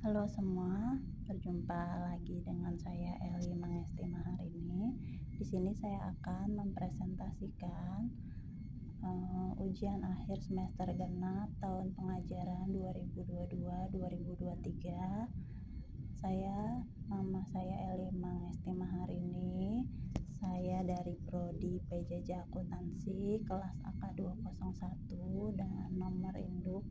Halo semua, berjumpa lagi dengan saya Eli Mangestima hari ini. Di sini saya akan mempresentasikan ujian akhir semester genap tahun pengajaran 2022-2023. Nama saya Eli Mangestima hari ini. Saya dari Prodi PJJ Akuntansi kelas AK 201 dengan nomor induk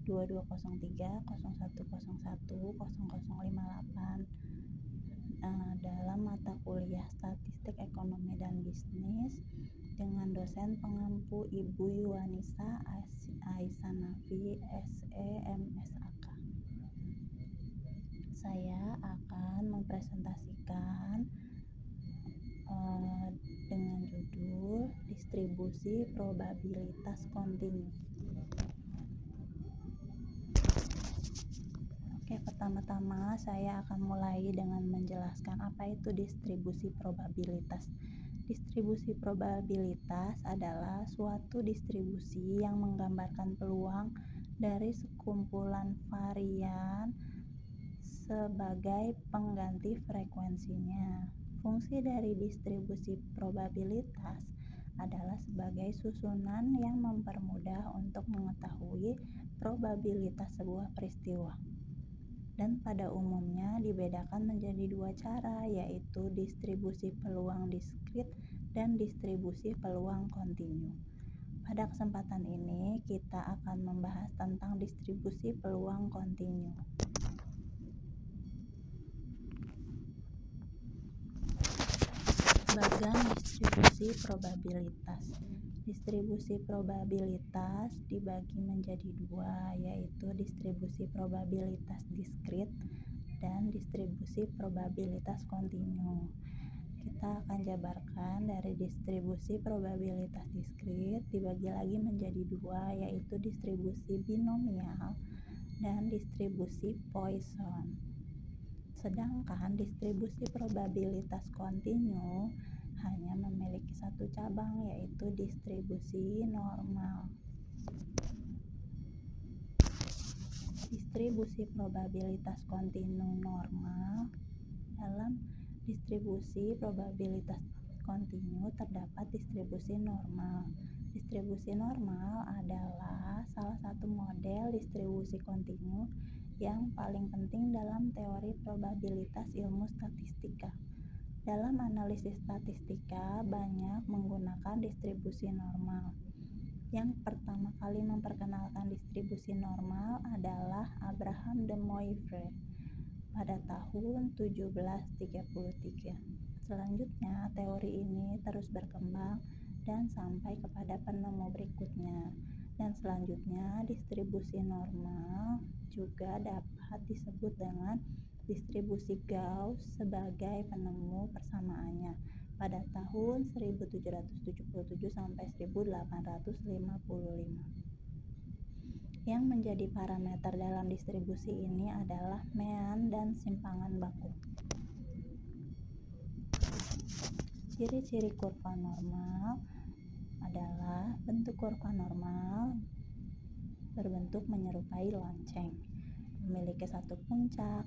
220301010058 dalam mata kuliah Statistik Ekonomi dan Bisnis dengan dosen pengampu Ibu Yuwanisa Aisanafi SE MSAK. Saya akan mempresentasikan dengan judul distribusi probabilitas kontinu. Oke, pertama-tama saya akan mulai dengan menjelaskan apa itu distribusi probabilitas. Distribusi probabilitas adalah suatu distribusi yang menggambarkan peluang dari sekumpulan varian sebagai pengganti frekuensinya. Fungsi dari distribusi probabilitas adalah sebagai susunan yang mempermudah untuk mengetahui probabilitas sebuah peristiwa. Dan pada umumnya dibedakan menjadi dua cara, yaitu distribusi peluang diskrit dan distribusi peluang kontinu. Pada kesempatan ini kita akan membahas tentang distribusi peluang kontinu. Bagan distribusi probabilitas. Distribusi probabilitas dibagi menjadi dua, yaitu distribusi probabilitas diskrit dan distribusi probabilitas kontinu. Kita akan jabarkan dari distribusi probabilitas diskrit dibagi lagi menjadi dua, yaitu distribusi binomial dan distribusi Poisson. Sedangkan distribusi probabilitas kontinu hanya memiliki satu cabang, yaitu distribusi normal. Distribusi probabilitas kontinu normal. Dalam distribusi probabilitas kontinu terdapat distribusi normal. Distribusi normal adalah salah satu model distribusi kontinu yang paling penting dalam teori probabilitas ilmu statistika. Dalam analisis statistika banyak menggunakan distribusi normal. Yang pertama kali memperkenalkan distribusi normal adalah Abraham de Moivre pada tahun 1733. Selanjutnya teori ini terus berkembang dan sampai kepada penemu berikutnya. Dan selanjutnya distribusi normal juga dapat disebut dengan distribusi Gauss sebagai penemu persamaannya pada tahun 1777 sampai 1855. Yang menjadi parameter dalam distribusi ini adalah mean dan simpangan baku. Ciri-ciri kurva normal adalah bentuk kurva normal berbentuk menyerupai lonceng, memiliki satu puncak,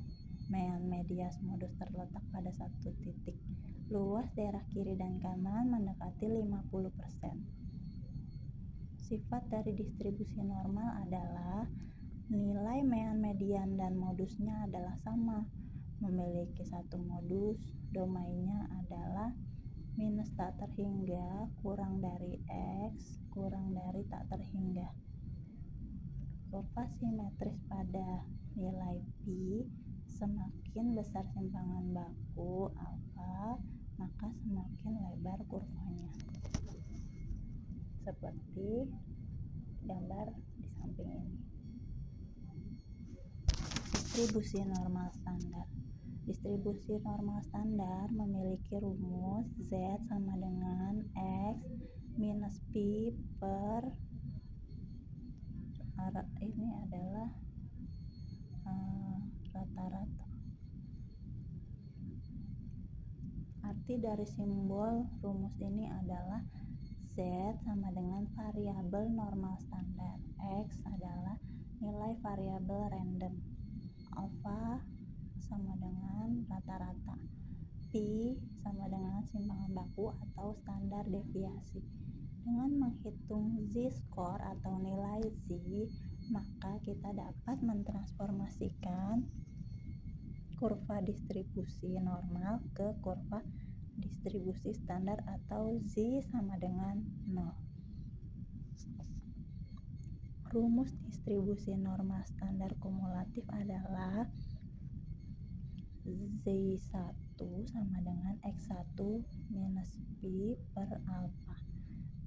mean medias modus terletak pada satu titik, luas daerah kiri dan kanan mendekati 50%. Sifat dari distribusi normal adalah nilai mean median dan modusnya adalah sama, memiliki satu modus, domainnya adalah minus tak terhingga kurang dari X kurang dari tak terhingga. Kurva simetris pada nilai pi, semakin besar simpangan baku alfa, maka semakin lebar kurvanya. Seperti gambar di samping ini. Distribusi normal standar. Distribusi normal standar memiliki rumus Z sama dengan X minus pi per ini adalah rata-rata. Arti dari simbol rumus ini adalah Z sama dengan variabel normal standar, X adalah nilai variabel random, alpha sama dengan rata-rata. Pi sama dengan simpangan baku atau standar deviasi. Dengan menghitung z-score atau nilai z, maka kita dapat mentransformasikan kurva distribusi normal ke kurva distribusi standar atau z sama dengan 0. Rumus distribusi normal standar kumulatif adalah Z1 sama dengan X1 minus Pi per alfa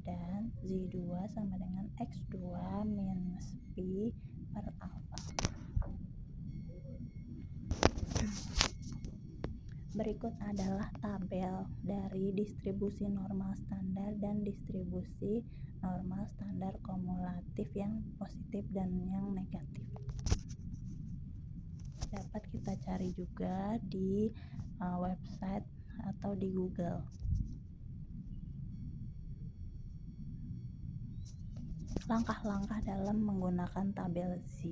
dan Z2 sama dengan X2 minus Pi per alfa. Berikut adalah tabel dari distribusi normal standar dan distribusi normal standar kumulatif yang positif dan yang negatif. Dapat kita cari juga di website atau di Google. Langkah-langkah dalam menggunakan tabel Z.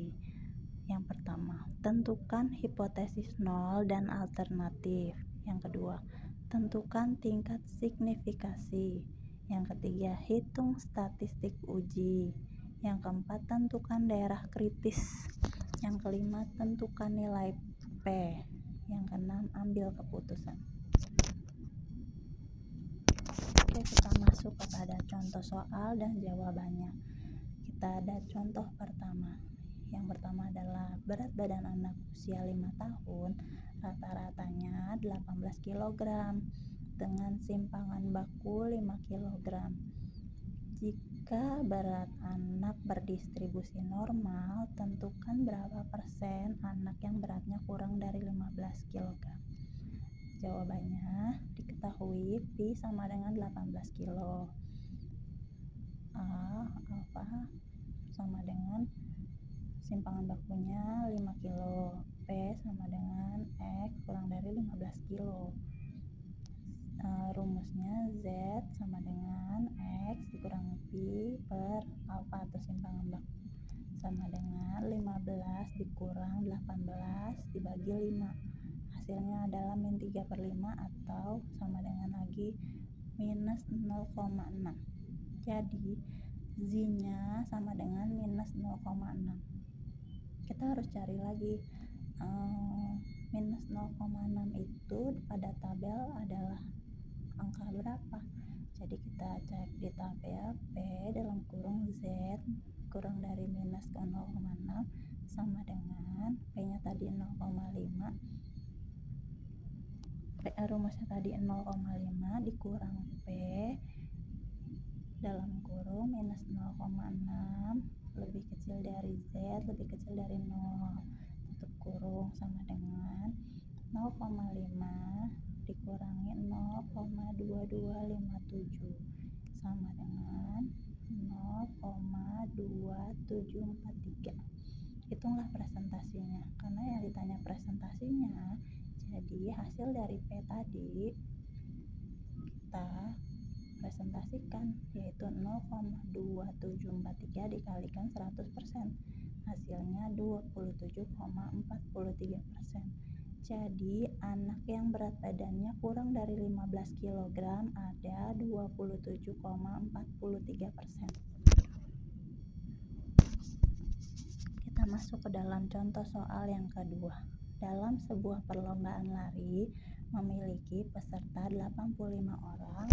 Yang pertama, tentukan hipotesis nol dan alternatif. Yang kedua, tentukan tingkat signifikasi. Yang ketiga, hitung statistik uji. Yang keempat, tentukan daerah kritis. Yang kelima, tentukan nilai P. Yang keenam, ambil keputusan. Oke, kita masuk kepada contoh soal dan jawabannya. Kita ada contoh pertama. Yang pertama adalah berat badan anak usia 5 tahun, rata-ratanya 18 kg dengan simpangan baku 5 kg. Jika berat anak berdistribusi normal, tentukan berapa persen anak yang beratnya kurang dari 15 kg. Jawabannya diketahui Pi sama dengan 18 kg. Alfa sama dengan simpangan bakunya 5 kg. P sama dengan X kurang dari 15 kg. Rumusnya Z sama dengan X dikurangi Pi per alfa atau simpangan baku sama dengan 15 dikurang 18 dibagi 5. Hasilnya adalah min 3/5 atau sama dengan lagi minus 0,6. Jadi Z-nya sama dengan minus 0,6. Kita harus cari lagi minus 0,6 itu pada tabel adalah angka berapa. Jadi kita cek di tabel P dalam kurung Z kurang dari minus 0,6 sama dengan P nya tadi 0,5. Rumusnya tadi 0,5 dikurang P dalam kurung minus 0,6 lebih kecil dari Z lebih kecil dari 0, tutup kurung sama dengan 0,5 dikurangi 0,2257 sama dengan 0,2743. Hitunglah presentasinya. Karena yang ditanya presentasinya, jadi hasil dari P tadi kita presentasikan, yaitu 0,2743 dikalikan 100%, hasilnya 27,43%. Jadi anak yang berat badannya kurang dari 15 kg ada 27,43%. Kita masuk ke dalam contoh soal yang kedua. Dalam sebuah perlombaan lari memiliki peserta 85 orang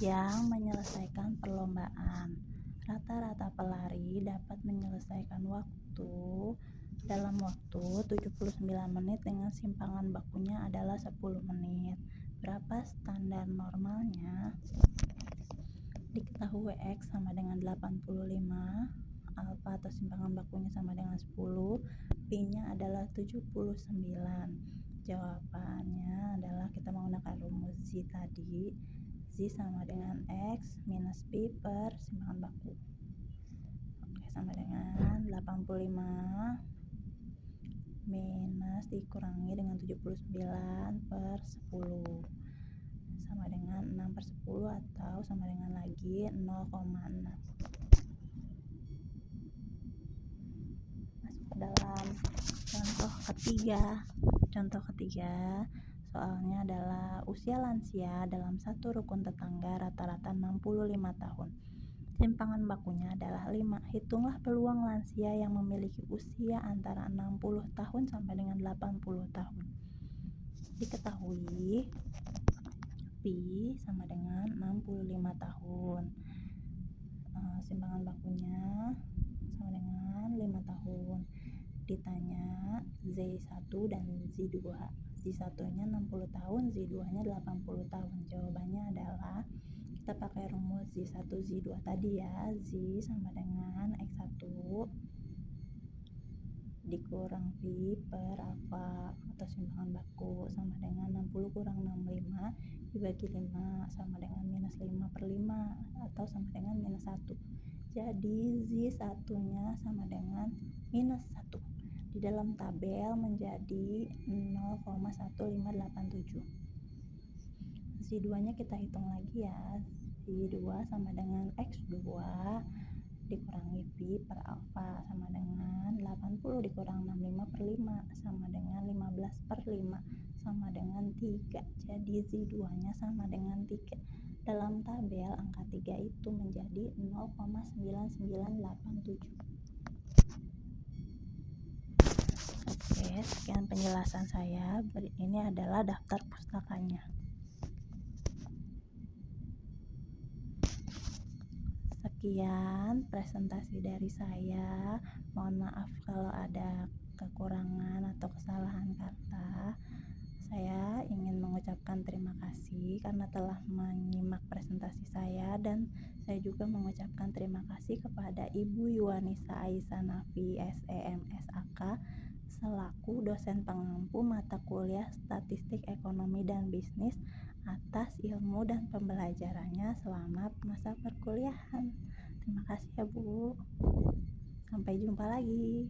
yang menyelesaikan perlombaan. Rata-rata pelari dapat menyelesaikan waktu dalam waktu 79 menit dengan simpangan bakunya adalah 10 menit. Berapa standar normalnya? Diketahui X sama dengan 85, alfa atau simpangan bakunya sama dengan 10, Pi-nya adalah 79. Jawabannya adalah kita menggunakan rumus Z tadi. Z sama dengan X minus Pi per simpangan baku. Oke, sama dengan 85 minus dikurangi dengan 79 per 10 sama dengan 6 per 10 atau sama dengan lagi 0,6. Masuk ke dalam ketiga. Contoh ketiga, soalnya adalah usia lansia dalam satu rukun tetangga rata-rata 65 tahun. Simpangan bakunya adalah 5. Hitunglah peluang lansia yang memiliki usia antara 60 tahun sampai dengan 80 tahun. Diketahui Pi sama dengan 65 tahun. Simpangan bakunya sama dengan 5 tahun. Ditanya Z1 dan Z2. Z1 nya 60 tahun, Z2 nya 80 tahun. Jawabannya adalah kita pakai rumus Z1 Z2 tadi ya. Z sama dengan X1 dikurang Pi per alfa atau simpangan baku sama dengan 60 kurang 65 dibagi 5 sama dengan minus 5 per 5 atau sama dengan minus 1. Jadi Z1 nya sama dengan minus 1. Di dalam tabel menjadi 0,1587. Z2 nya kita hitung lagi ya. Z2 sama dengan X2 dikurangi Pi per alfa sama dengan 80 dikurang 65 per 5 sama dengan 15 per 5 sama dengan 3. Jadi Z2 nya sama dengan 3. Dalam tabel angka 3 itu menjadi 0,9987. Oke, sekian penjelasan saya. Ini adalah daftar pustakanya. Sekian presentasi dari saya. Mohon maaf kalau ada kekurangan atau kesalahan kata. Saya ingin mengucapkan terima kasih karena telah menyimak presentasi saya, dan saya juga mengucapkan terima kasih kepada Ibu Yuwanisa Aisyah Nafi SEM SAK selaku dosen pengampu mata kuliah Statistik Ekonomi dan Bisnis atas ilmu dan pembelajarannya selama masa perkuliahan. Terima kasih ya Bu. Sampai jumpa lagi.